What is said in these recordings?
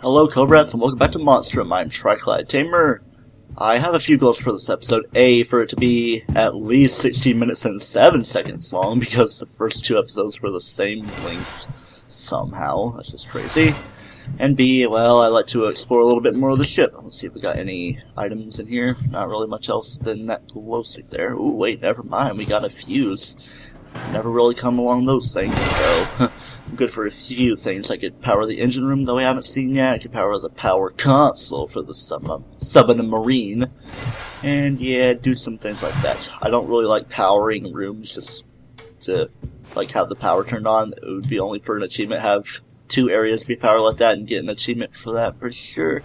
Hello Cobras and welcome back to Monstrum. I'm TryclydeTamer. I have a few goals for this episode. A, for it to be at least 16 minutes and 7 seconds long because the first two episodes were the same length somehow. That's just crazy. And B, well, I like to explore a little bit more of the ship. Let's see if we got any items in here. Not really much else than that glow stick there. Ooh, wait, never mind. We got a fuse. Never really come along those things, so I'm good for a few things. I could power the engine room that we haven't seen yet. I could power the power console for the submarine. And yeah, do some things like that. I don't really like powering rooms just to like have the power turned on. It would be only for an achievement. Have two areas be powered like that and get an achievement for that for sure.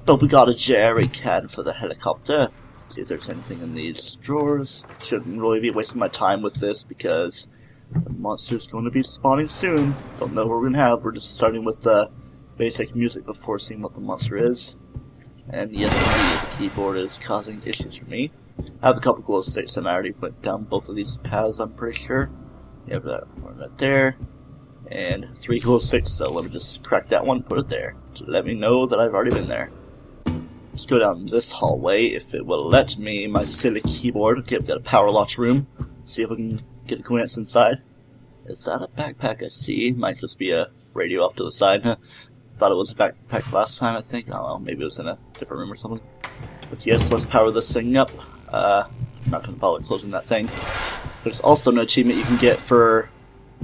But we got a jerry can for the helicopter. See if there's anything in these drawers. Shouldn't really be wasting my time with this because the monster's going to be spawning soon. Don't know what we're going to have. We're just starting with the basic music before seeing what the monster is. And yes, indeed, the keyboard is causing issues for me. I have a couple glow sticks and I already went down both of these paths, I'm pretty sure. You have that one right there. And 3 glow sticks, so let me just crack that one, put it there, to let me know that I've already been there. Let's go down this hallway, if it will let me. My silly keyboard. Okay, we've got a power lock room. See if we can get a glance inside. Is that a backpack I see? Might just be a radio off to the side. Thought it was a backpack last time, I think. I don't know, maybe it was in a different room or something. But yes, let's power this thing up. I'm not going to bother closing that thing. There's also an achievement you can get for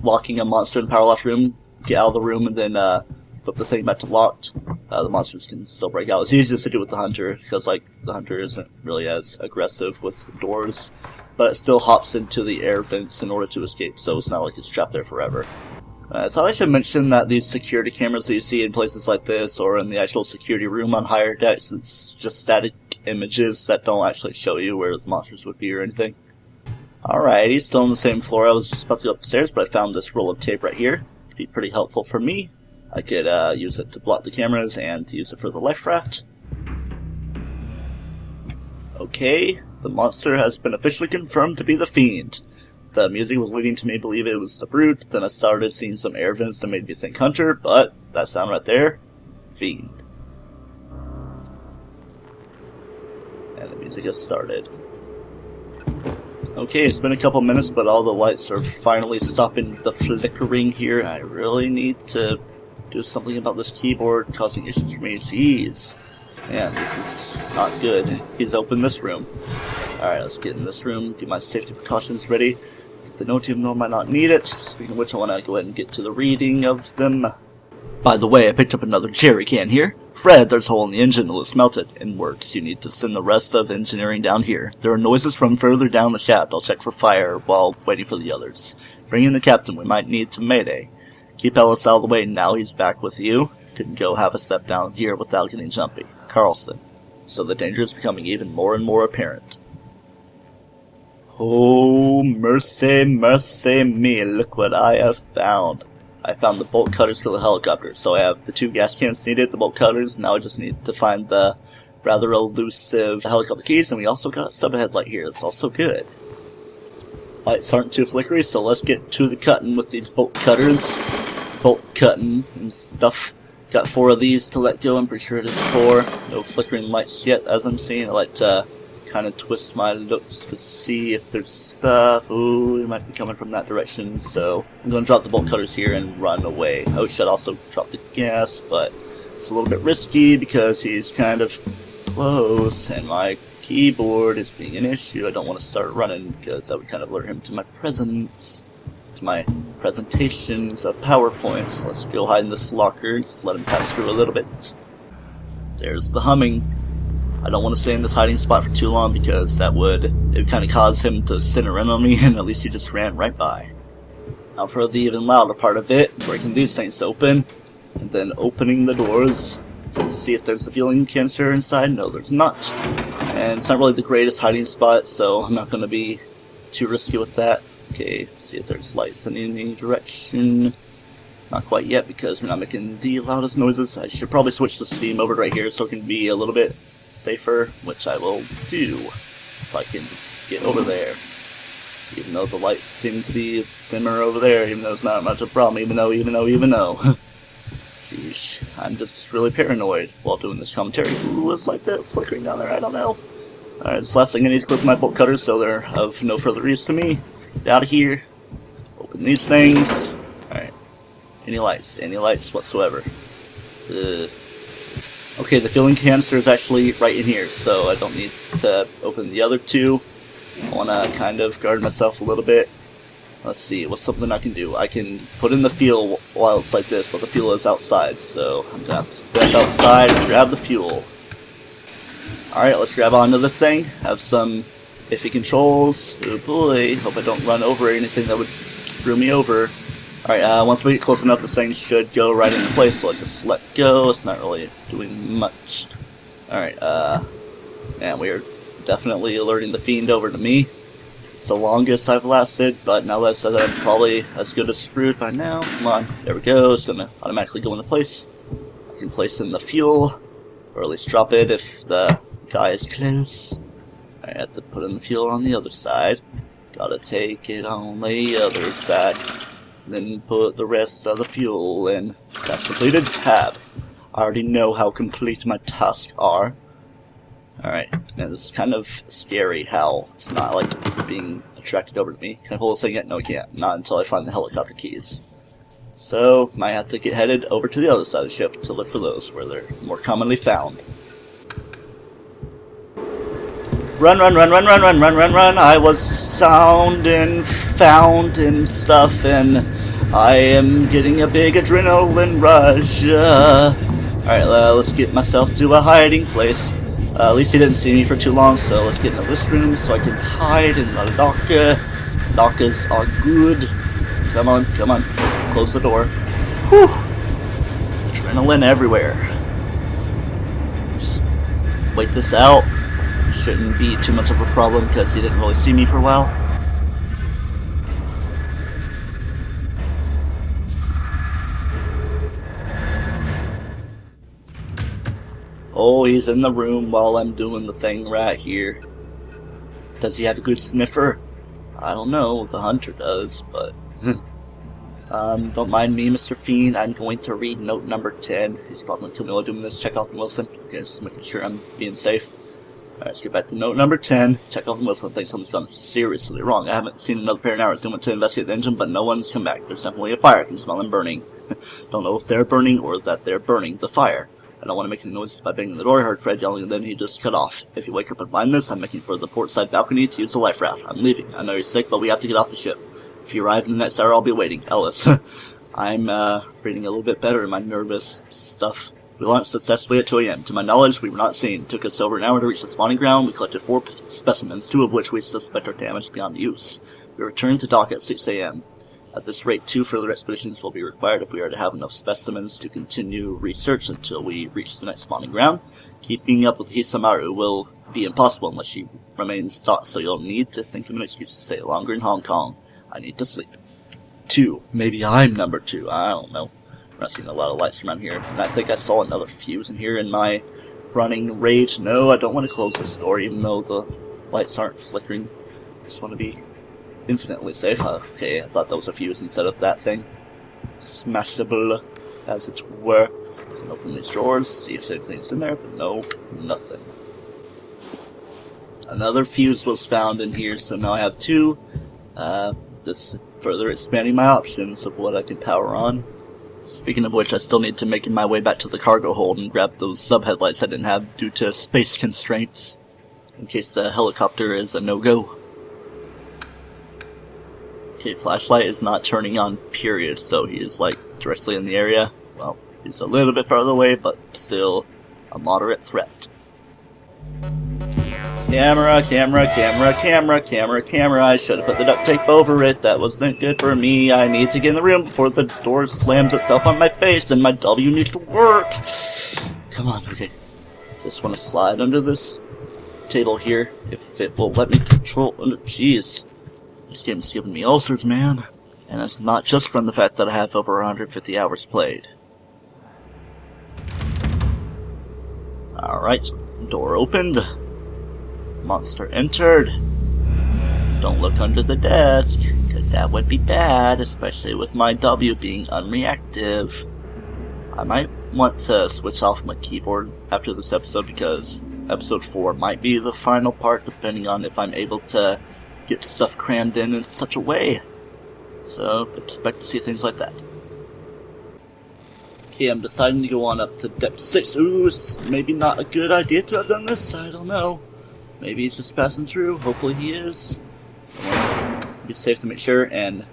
locking a monster in the power lock room. Get out of the room and then flip the thing back to locked. The monsters can still break out. It's easiest to do with the hunter because, like, the hunter isn't really as aggressive with doors, but it still hops into the air vents in order to escape. So it's not like it's trapped there forever. I thought I should mention that these security cameras that you see in places like this or in the actual security room on higher decks, it's just static images that don't actually show you where the monsters would be or anything. Alright, he's still on the same floor. I was just about to go upstairs, but I found this roll of tape right here. It'd be pretty helpful for me. I could use it to block the cameras and to use it for the life raft. Okay, the monster has been officially confirmed to be the Fiend. The music was leading to me believe it was the Brute, then I started seeing some air vents that made me think Hunter, but that sound right there, Fiend. And the music has started. Okay, it's been a couple minutes, but all the lights are finally stopping the flickering here. I really need to do something about this keyboard causing issues for me. Jeez. Man, this is not good. He's opened this room. Alright, let's get in this room, get my safety precautions ready. Get the note even though I might not need it. Speaking of which, I want to go ahead and get to the reading of them. By the way, I picked up another jerry can here. Fred, there's a hole in the engine. It'll smelt it. In works. You need to send the rest of engineering down here. There are noises from further down the shaft. I'll check for fire while waiting for the others. Bring in the captain. We might need to mayday. Keep Ellis out of the way now he's back with you. Couldn't go half a step down here without getting jumpy. Carlson. So the danger is becoming even more and more apparent. Oh, mercy, mercy me. Look what I have found. I found the bolt cutters for the helicopter. So I have the 2 gas cans needed, the bolt cutters. Now I just need to find the rather elusive helicopter keys. And we also got a sub-headlight here. It's also good. Lights aren't too flickery, so let's get to the cutting with these bolt cutters. Bolt cutting and stuff. Got 4 of these to let go. I'm pretty sure it is 4. No flickering lights yet, as I'm seeing. I like to kind of twist my looks to see if there's stuff. Ooh, it might be coming from that direction. So I'm going to drop the bolt cutters here and run away. I should also drop the gas, but it's a little bit risky because he's kind of close and my keyboard is being an issue. I don't want to start running because that would kind of lure him to my presence. My presentations of PowerPoints. Let's go hide in this locker. Just let him pass through a little bit. There's the humming. I don't want to stay in this hiding spot for too long because it would kind of cause him to center in on me, and at least he just ran right by. Now for the even louder part of it, breaking these things open, and then opening the doors just to see if there's a fueling canister inside. No, there's not. And it's not really the greatest hiding spot, so I'm not going to be too risky with that. Okay, see if there's lights in any direction. Not quite yet because we're not making the loudest noises. I should probably switch the Steam over right here so it can be a little bit safer, which I will do if I can get over there. Even though the lights seem to be dimmer over there, even though it's not much of a problem, even though. Sheesh. I'm just really paranoid while doing this commentary. Who was like that flickering down there? I don't know. Alright, this last thing I need to clip my bolt cutters so they're of no further use to me. Get out of here. Open these things. Alright. Any lights whatsoever. Okay, the fueling canister is actually right in here, so I don't need to open the other two. I want to kind of guard myself a little bit. Let's see, what's something I can do? I can put in the fuel while it's like this, but the fuel is outside, so I'm going to have to step outside and grab the fuel. Alright, let's grab onto this thing. Have some iffy controls. Oh boy, hope I don't run over anything that would screw me over. Alright, once we get close enough, this thing should go right into place, so I'll just let go. It's not really doing much. Alright, man, we are definitely alerting the fiend over to me. It's the longest I've lasted, but now that I said that, I'm probably as good as screwed by now. Come on, there we go. It's gonna automatically go into place. I can place in the fuel, or at least drop it if the guy is close. I have to put in the fuel on the other side. Gotta take it on the other side. Then put the rest of the fuel in. Task completed. Tab. I already know how complete my tasks are. Alright, man, this is kind of scary how it's not like being attracted over to me. Can I pull this thing yet? No, I can't. Not until I find the helicopter keys. So, might have to get headed over to the other side of the ship to look for those where they're more commonly found. Run, run, run, run, run, run, run, run, run. I was sound and found and stuff, and I am getting a big adrenaline rush. Alright, let's get myself to a hiding place. At least he didn't see me for too long, so let's get into this room so I can hide in the locker. Lockers are good. Come on, come on. Close the door. Whew. Adrenaline everywhere. Just wait this out. Shouldn't be too much of a problem because he didn't really see me for a while. Oh, he's in the room while I'm doing the thing right here. Does he have a good sniffer? I don't know, the hunter does, but... don't mind me, Mr. Fiend. I'm going to read note number 10. He's probably going to kill me while doing this. Chekhov and Wilson. Okay, just making sure I'm being safe. Alright, let's get back to note number 10. Chekhov and Wilson think something's gone seriously wrong. I haven't seen another pair in hours. They went to investigate the engine, but no one's come back. There's definitely a fire. I can smell them burning. Don't know if they're burning or that they're burning the fire. I don't want to make any noises by banging the door. I heard Fred yelling and then he just cut off. If you wake up and find this, I'm making for the port side balcony to use the life raft. I'm leaving. I know you're sick, but we have to get off the ship. If you arrive in the next hour, I'll be waiting. Ellis. I'm, breathing a little bit better in my nervous stuff. We launched successfully at 2 a.m. To my knowledge, we were not seen. It took us over an hour to reach the spawning ground. We collected 4 specimens, 2 of which we suspect are damaged beyond use. We returned to dock at 6 a.m. At this rate, 2 further expeditions will be required if we are to have enough specimens to continue research until we reach the next spawning ground. Keeping up with Hisamaru will be impossible unless she remains stocked, so you'll need to think of an excuse to stay longer in Hong Kong. I need to sleep. 2. Maybe I'm number 2. I don't know. I'm not seeing a lot of lights around here. And I think I saw another fuse in here in my running rage. No, I don't want to close this door even though the lights aren't flickering. I just want to be infinitely safe. Okay, I thought that was a fuse instead of that thing. Smashable, as it were. Open these drawers, see if anything's in there, but no, nothing. Another fuse was found in here, so now I have 2. Just further expanding my options of what I can power on. Speaking of which, I still need to make my way back to the cargo hold and grab those sub-headlights I didn't have due to space constraints, in case the helicopter is a no-go. Okay, flashlight is not turning on, period, so he is, like, directly in the area. Well, he's a little bit farther away, but still a moderate threat. Camera, camera, camera, camera, camera, camera. I should have put the duct tape over it. That wasn't good for me. I need to get in the room before the door slams itself on my face, and my W needs to work. Come on, okay. Just want to slide under this table here, if it will let me control. Jeez. This game's giving me ulcers, man. And it's not just from the fact that I have over 150 hours played. Alright, door opened. Monster entered. Don't look under the desk, because that would be bad, especially with my W being unreactive. I might want to switch off my keyboard after this episode because episode 4 might be the final part, depending on if I'm able to get stuff crammed in such a way. So, expect to see things like that. Okay, I'm deciding to go on up to depth 6. Ooh, maybe not a good idea to have done this, I don't know. Maybe he's just passing through, hopefully he is. I want to be safe to make sure, and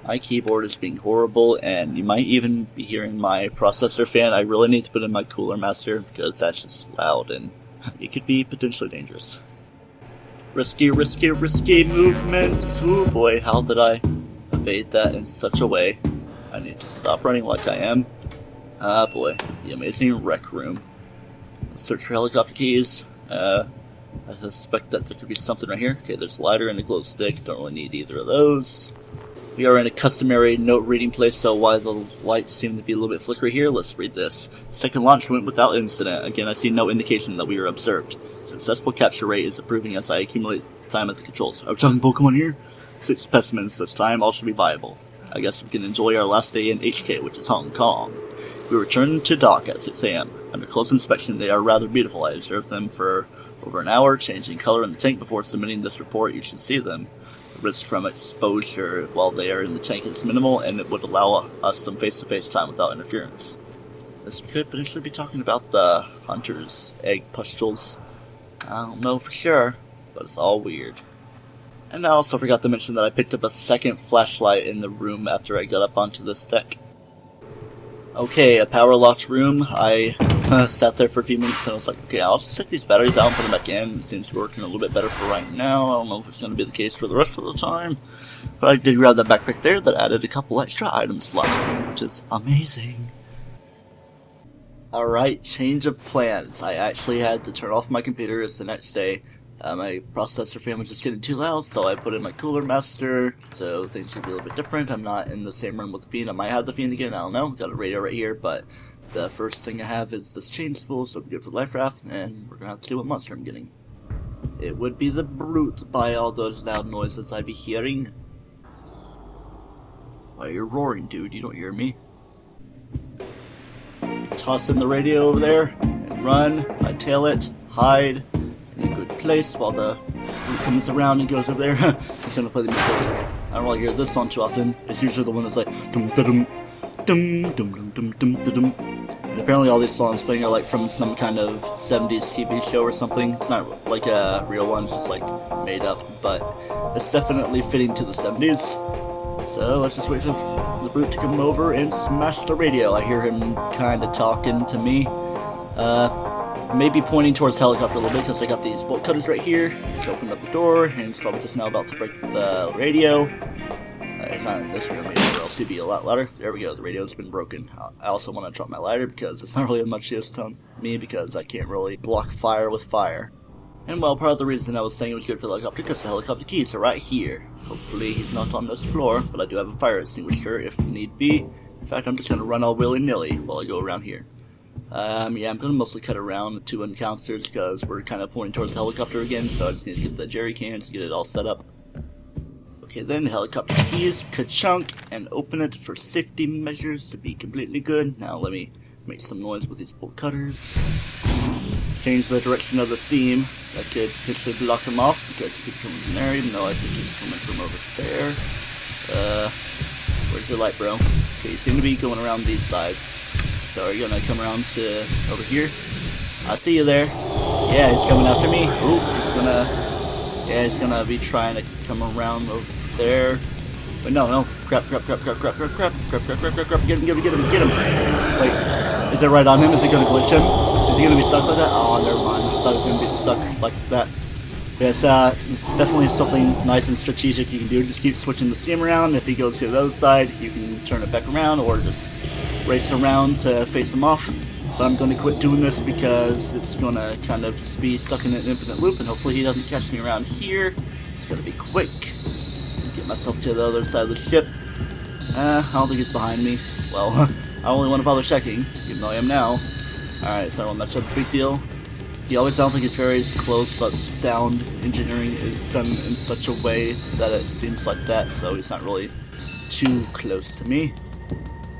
my keyboard is being horrible, and you might even be hearing my processor fan. I really need to put in my cooler master, because that's just loud, and it could be potentially dangerous. Risky, risky, risky movements. Ooh boy, how did I evade that in such a way? I need to stop running like I am. Ah boy, the amazing rec room. Let's search for helicopter keys. I suspect that there could be something right here. Okay, there's a lighter and a glow stick. Don't really need either of those. We are in a customary note reading place, so while the lights seem to be a little bit flickery here, let's read this. Second launch went without incident. Again, I see no indication that we are observed. Successful capture rate is improving as I accumulate time at the controls. Are we talking Pokemon here? 6 specimens this time, all should be viable. I guess we can enjoy our last day in HK, which is Hong Kong. We return to dock at 6 AM. Under close inspection, they are rather beautiful. I observed them for over an hour, changing color in the tank before submitting this report. You should see them. The risk from exposure while they are in the tank is minimal, and it would allow us some face-to-face time without interference. This could potentially be talking about the hunter's egg pustules. I don't know for sure, but it's all weird. And I also forgot to mention that I picked up a second flashlight in the room after I got up onto this deck. Okay, a power locked room. I sat there for a few minutes and I was like, okay, I'll just take these batteries out and put them back in. It seems to be working a little bit better for right now. I don't know if it's going to be the case for the rest of the time. But I did grab that backpack there that added a couple extra item slots, which is amazing. Alright, change of plans. I actually had to turn off my computer. It's the next day. My processor fan was just getting too loud, so I put in my cooler master, so things will be a little bit different. I'm not in the same room with the Fiend. I might have the Fiend again, I don't know. Got a radio right here, but the first thing I have is this chain spool, so it'll be good for the life raft, and we're gonna have to see what monster I'm getting. It would be the Brute by all those loud noises I be hearing. Why are you roaring, dude? You don't hear me. Toss in the radio over there, and run, hightail it, hide in a good place while the Brute comes around and goes over there. He's gonna play the music. I don't really hear this song too often. It's usually the one that's like dum dum dum dum dum dum dum dum. And apparently all these songs playing are like from some kind of 70s TV show or something. It's not like a real one, it's just like made up, but it's definitely fitting to the 70s. So let's just wait for the Brute to come over and smash the radio. I hear him kind of talking to me. Maybe pointing towards the helicopter a little bit because I got these bolt cutters right here. Just opened up the door and he's probably just now about to break the radio. It's not in this room, maybe, or else he'd be a lot louder. There we go, the radio's been broken. I also want to drop my lighter because it's not really of much use to me because I can't really block fire with fire. And well, part of the reason I was saying it was good for the helicopter because the helicopter keys are right here. Hopefully he's not on this floor, but I do have a fire extinguisher if need be. In fact, I'm just going to run all willy-nilly while I go around here. Yeah, I'm going to mostly cut around the 2 encounters because we're kind of pointing towards the helicopter again, so I just need to get the jerry cans to get it all set up. Okay, then helicopter keys, ka-chunk, and open it for safety measures to be completely good. Now let me make some noise with these bolt cutters. Change the direction of the seam. That could potentially block him off because he could come from there, even though I think he's coming from over there. Where's your light, bro? Okay, you seem to be going around these sides. So are you gonna come around to over here? I see you there. Yeah, he's coming after me. Ooh, he's gonna be trying to come around over there. But no. Crap. Get him. Wait, is it right on him? Is it gonna glitch him? Is he gonna be stuck like that? Oh, never mind. I thought he was gonna be stuck like that. Yes, it's definitely something nice and strategic you can do. Just keep switching the seam around. If he goes to the other side, you can turn it back around or just race around to face him off. But I'm going to quit doing this because it's going to kind of just be stuck in an infinite loop, and hopefully he doesn't catch me around here. It's going to be quick. Get myself to the other side of the ship. I don't think he's behind me. Well, I only want to bother checking, even though I am now. Alright, so that's a big deal. He always sounds like he's very close, but sound engineering is done in such a way that it seems like that, so he's not really too close to me.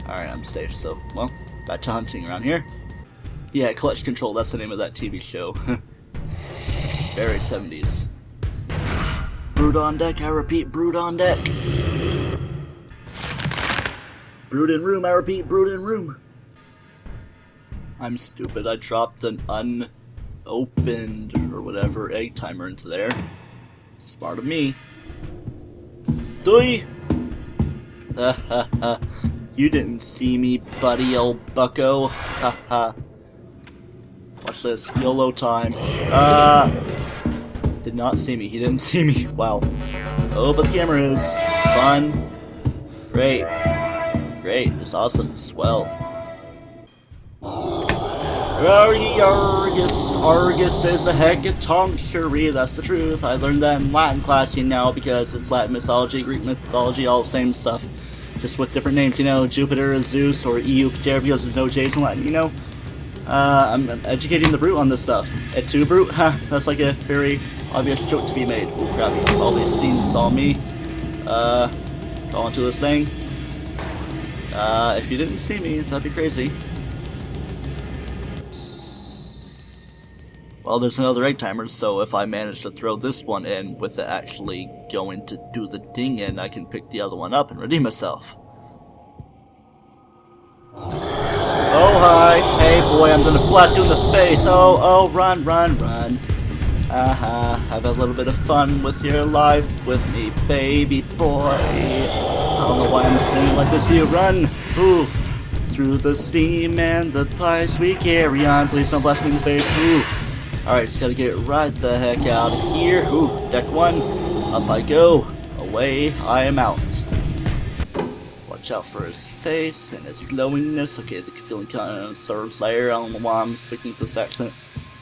Alright, I'm safe, so, well, Back to hunting around here. Yeah, Clutch Control, that's the name of that TV show. Very 70s. Brood on deck, I repeat, brood on deck. Brood in room, I repeat, brood in room. I'm stupid, I dropped an unopened, or whatever, egg timer into there. Smart of me. Doi! You didn't see me, buddy, old bucko. Haha. Watch this. YOLO time. Did not see me. He didn't see me. Wow. Oh, but the camera is. Fun. Great. Great. It's awesome. Swell. Argus is a hecatonchery. That's the truth. I learned that in Latin class, you know, because it's Latin mythology, Greek mythology, all the same stuff. Just with different names, you know, Jupiter is Zeus, or Jupiter because there's no J's in Latin, you know? I'm educating the brute on this stuff. Et tu, brute? Huh, that's like a very obvious joke to be made. Oh crap, all these scenes saw me. Go onto this thing. If you didn't see me, that'd be crazy. Well, there's another egg timer, so if I manage to throw this one in with it actually going to do the ding in, I can pick the other one up and redeem myself. Oh, hi. Hey, boy, I'm gonna blast you in the face. Oh, run, run, run. Have a little bit of fun with your life with me, baby boy. I don't know why I'm singing like this to you. Run. Ooh. Through the steam and the pipes we carry on. Please don't blast me in the face. Ooh. Alright, just gotta get right the heck out of here. Ooh, deck one. Up I go. Away I am out. Watch out for his face and his glowingness. Okay, the feeling kind of serves there. I don't know why I'm speaking this accent.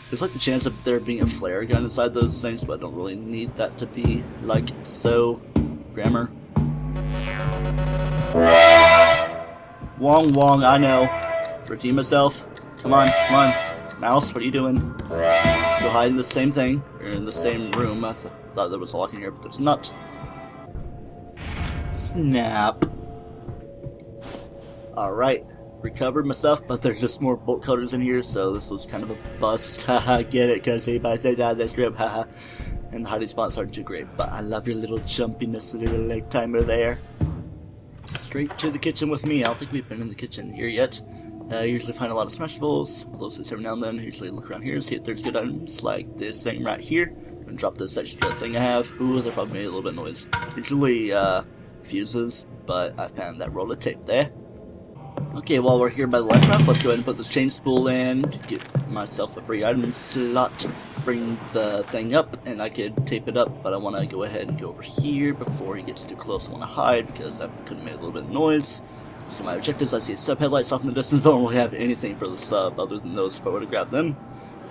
There's like the chance of there being a flare gun inside those things, but I don't really need that to be like so. Grammar. Wong, I know. Redeem myself. Come on. Mouse, what are you doing? Still hiding the same thing. You're in the same room. I thought there was a lock in here, but there's not. Snap. Alright. Recovered my stuff, but there's just more bolt cutters in here, so this was kind of a bust. Haha, get it, because everybody said that this room, haha. And the hiding spots aren't too great, but I love your little jumpiness, little leg timer there. Straight to the kitchen with me. I don't think we've been in the kitchen here yet. Usually find a lot of smashables. Close this every now and then. Usually look around here, see if there's good items, like this thing right here. And drop this extra thing I have. Ooh, they're probably made a little bit of noise. Usually, fuses, but I found that roll of tape there. Okay, while we're here by the life raft, let's go ahead and put this chain spool in, get myself a free item slot, bring the thing up, and I could tape it up, but I want to go ahead and go over here before he gets too close. I want to hide because that could have made a little bit of noise. So my objectives, I see sub headlights off in the distance, but I don't really have anything for the sub other than those if I were to grab them.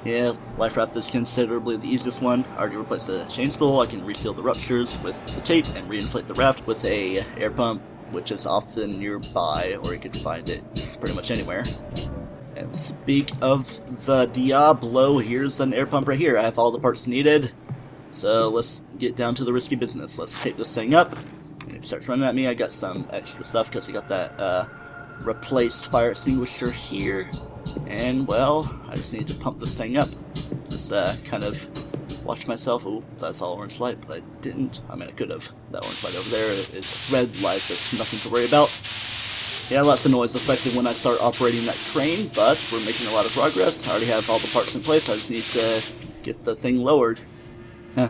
Yeah, life raft is considerably the easiest one. I already replaced the chain spool. I can reseal the ruptures with the tape and reinflate the raft with a air pump, which is often nearby, or you can find it pretty much anywhere. And speak of the Diablo, here's an air pump right here. I have all the parts needed, so let's get down to the risky business. Let's tape this thing up. And if it starts running at me, I got some extra stuff because we got that replaced fire extinguisher here. And, well, I just need to pump this thing up. Just kind of watch myself. Oh, that's all orange light, but I didn't. I mean, I could have. That orange light over there is red light. There's nothing to worry about. Yeah, lots of noise, especially when I start operating that crane, but we're making a lot of progress. I already have all the parts in place. I just need to get the thing lowered. I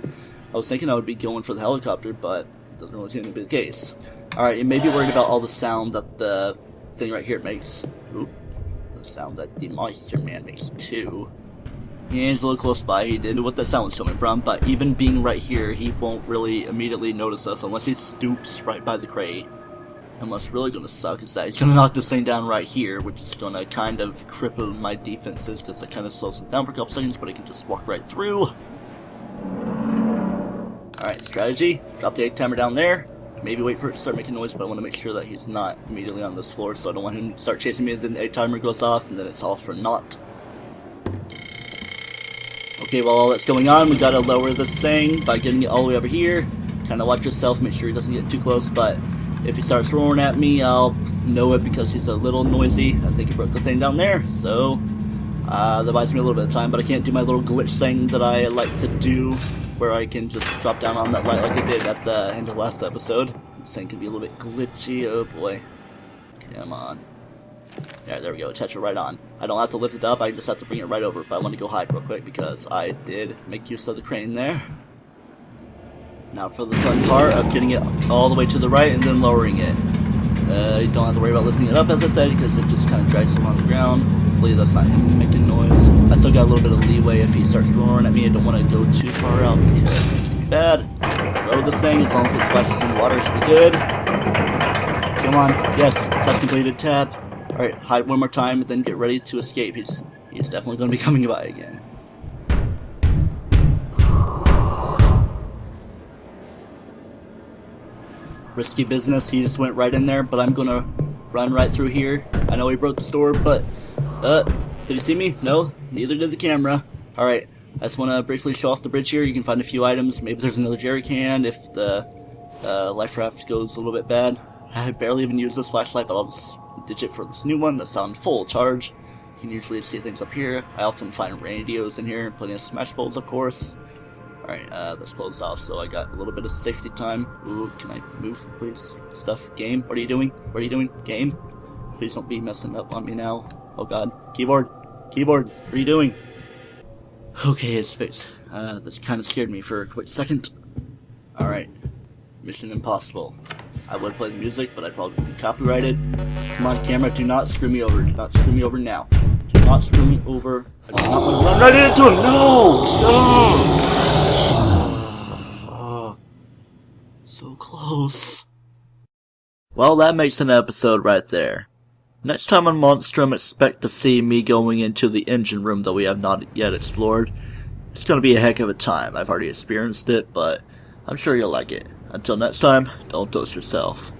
was thinking I would be going for the helicopter, but it doesn't really seem to be the case. Alright, you may be worried about all the sound that the thing right here makes. Oop. The sound that the Monster Man makes too. Yeah, he's a little close by. He didn't know what that sound was coming from, but even being right here, he won't really immediately notice us unless he stoops right by the crate. And what's really going to suck is that he's going to knock this thing down right here, which is going to kind of cripple my defenses because it kind of slows it down for a couple seconds, but he can just walk right through. Alright, strategy. Drop the egg timer down there. Maybe wait for it to start making noise, but I want to make sure that he's not immediately on this floor, so I don't want him to start chasing me, then the egg timer goes off, and then it's all for naught. Okay, while all that's going on, we gotta lower this thing by getting it all the way over here. Kind of watch yourself, make sure he doesn't get too close, but If he starts roaring at me, I'll know it because he's a little noisy. I think he broke the thing down there, so that buys me a little bit of time, but I can't do my little glitch thing that I like to do, where I can just drop down on that light like I did at the end of last episode. This thing can be a little bit glitchy, oh boy. Come on. Yeah, there we go, attach it right on. I don't have to lift it up, I just have to bring it right over, but I want to go hide real quick because I did make use of the crane there. Now for the fun part of getting it all the way to the right and then lowering it. You don't have to worry about lifting it up, as I said, because it just kind of drags along the ground. Hopefully that's not him making noise. I still got a little bit of leeway if he starts roaring at me. I don't want to go too far out because it's going to be bad. Load this thing, as long as it splashes in the water, it should be good. Come on. Yes, task completed. Tab. Alright, hide one more time and then get ready to escape. He's definitely going to be coming by again. Risky business, he just went right in there, but I'm gonna run right through here. I know he broke the door, but, did he see me? No, neither did the camera. Alright, I just want to briefly show off the bridge here. You can find a few items. Maybe there's another jerry can if the life raft goes a little bit bad. I barely even use this flashlight, but I'll just ditch it for this new one that's on full charge. You can usually see things up here. I often find radios in here, plenty of smash bowls, of course. Alright, that's closed off, so I got a little bit of safety time. Ooh, can I move, please? Stuff. Game? What are you doing? What are you doing? Game? Please don't be messing up on me now. Oh god. Keyboard! Keyboard! What are you doing? Okay, his face. This kind of scared me for a quick second. Alright. Mission impossible. I would play the music, but I'd probably be copyrighted. Come on, camera, do not screw me over. Do not screw me over now. Do not screw me over. I do not want to run right into him! No! Stop! So close. Well, that makes an episode right there. Next time on Monstrum, expect to see me going into the engine room that we have not yet explored. It's going to be a heck of a time. I've already experienced it, but I'm sure you'll like it. Until next time, don't dose yourself.